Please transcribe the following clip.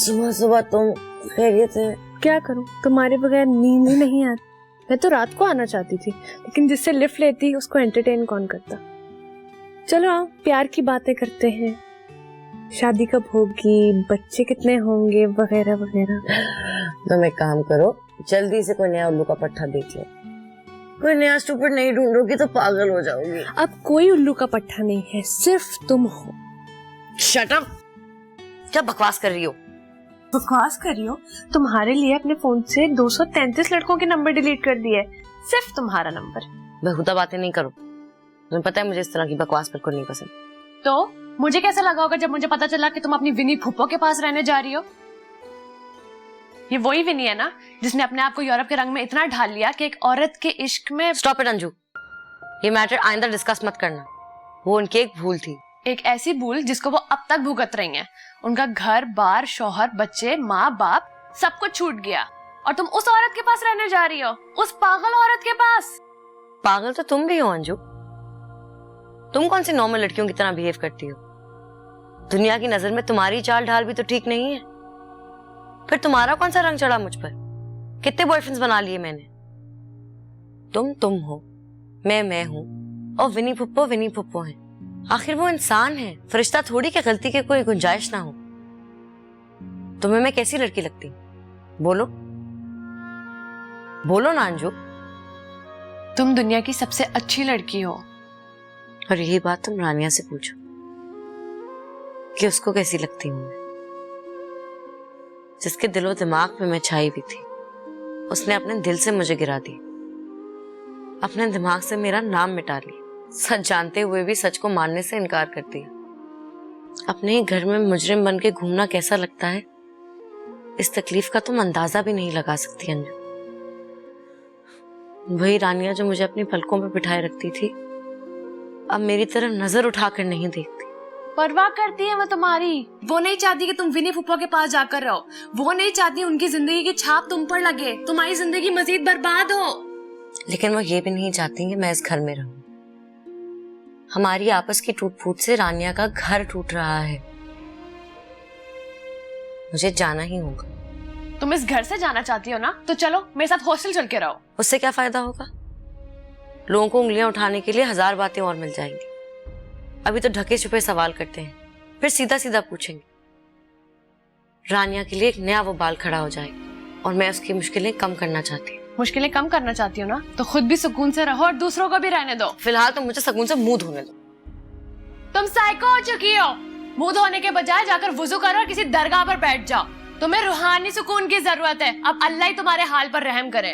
सुबह सुबह तुम खैरियत है? क्या करूं, तुम्हारे बगैर नींद ही नहीं आती। मैं तो रात को आना चाहती थी, लेकिन जिससे लिफ्ट लेती उसको एंटरटेन कौन करता। चलो आओ प्यार की बातें करते हैं। शादी कब होगी, बच्चे कितने होंगे, वगैरह वगैरह। तुम एक काम करो, जल्दी से कोई नया उल्लू का पट्टा देख लो। कोई नया स्टूपिड नहीं ढूंढोगी तो पागल हो जाओगी। अब कोई उल्लू का पट्टा नहीं है, सिर्फ तुम हो। Shut up! क्या बकवास कर रही हो? बकवास कर रही हो? तुम्हारे लिए अपने फोन से 233 लड़कों के नंबर डिलीट कर दिए, सिर्फ तुम्हारा नंबर। बेहुदा बातें नहीं करो, तुम्हें पता है मुझे इस तरह की बकवास बिल्कुल नहीं पसंद। तो मुझे कैसा लगा होगा जब मुझे पता चला कि तुम अपनी विनी फूफो के पास रहने जा रही हो? ये वही विनी है ना जिसने अपने आप को यूरोप के रंग में इतना ढाल लिया कि एक औरत के इश्क में। स्टॉप इट अंजू, ये मैटर आइंदा डिस्कस मत करना। वो उनकी एक भूल थी, एक ऐसी भूल जिसको वो अब तक भुगत रही हैं। उनका घर बार, शौहर, बच्चे, माँ बाप सब कुछ छूट गया और तुम उस औरत के पास रहने जा रही हो, उस पागल औरत के पास। पागल तो तुम भी हो अंजू। तुम कौन सी नॉर्मल लड़कियों की तरह बिहेव करती हो? दुनिया की नजर में तुम्हारी चाल ढाल भी तो ठीक नहीं है। फिर तुम्हारा कौन सा रंग चढ़ा मुझ पर? कितने बॉयफ्रेंड्स बना लिए मैंने। तुम हो, मैं हूं, और विनी फुप्पो है। आखिर वो इंसान है, फरिश्ता थोड़ी कि गलती की कोई गुंजाइश ना हो। तुम्हें मैं कैसी लड़की लगती? बोलो बोलो ना अंजू। तुम दुनिया की सबसे अच्छी लड़की हो। और यही बात तुम रानिया से पूछो कि उसको कैसी लगती हूं मैं। जिसके दिलो दिमाग में मैं छाई हुई थी, उसने अपने दिल से मुझे गिरा दी, अपने दिमाग से मेरा नाम मिटा लिया। सच जानते हुए भी सच को मानने से इनकार कर दिया। अपने ही घर में मुजरिम बन के घूमना कैसा लगता है, इस तकलीफ का तुम अंदाजा भी नहीं लगा सकती अंजू। वही रानिया जो मुझे अपनी पलकों पे बिठाए रखती थी, अब मेरी तरफ नजर उठाकर नहीं देखती। परवाह करती है वो तुम्हारी। वो नहीं चाहती कि तुम विनी फुप्पो के पास जाकर रहो। वो नहीं चाहती उनकी जिंदगी की छाप तुम पर लगे, तुम्हारी जिंदगी मजीद बर्बाद हो। लेकिन वो ये भी नहीं चाहती कि मैं इस घर में रहूं। हमारी आपस की टूट फूट से रानिया का घर टूट रहा है। मुझे जाना ही होगा। तुम इस घर से जाना चाहती हो ना, तो चलो मेरे साथ हॉस्टल चल के रहो। उससे क्या फायदा होगा? लोगों को उंगलियां उठाने के लिए 1000 बातें और मिल जाएंगी। अभी तो ढके छुपे सवाल करते हैं, फिर सीधा सीधा पूछेंगे। रानिया के लिए एक नया वो बाल खड़ा हो जाएगा और मैं उसकी मुश्किलें कम करना चाहती हूँ। मुश्किलें कम करना चाहती हो ना, तो खुद भी सुकून से रहो और दूसरों को भी रहने दो। फिलहाल तो मुझे सुकून से मुंह धोने दो। तुम साइको हो चुकी हो। मुंह धोने के बजाय जाकर वुजू करो और किसी दरगाह पर बैठ जाओ। तुम्हें रूहानी सुकून की जरूरत है। अब अल्लाह ही तुम्हारे हाल पर रहम करे।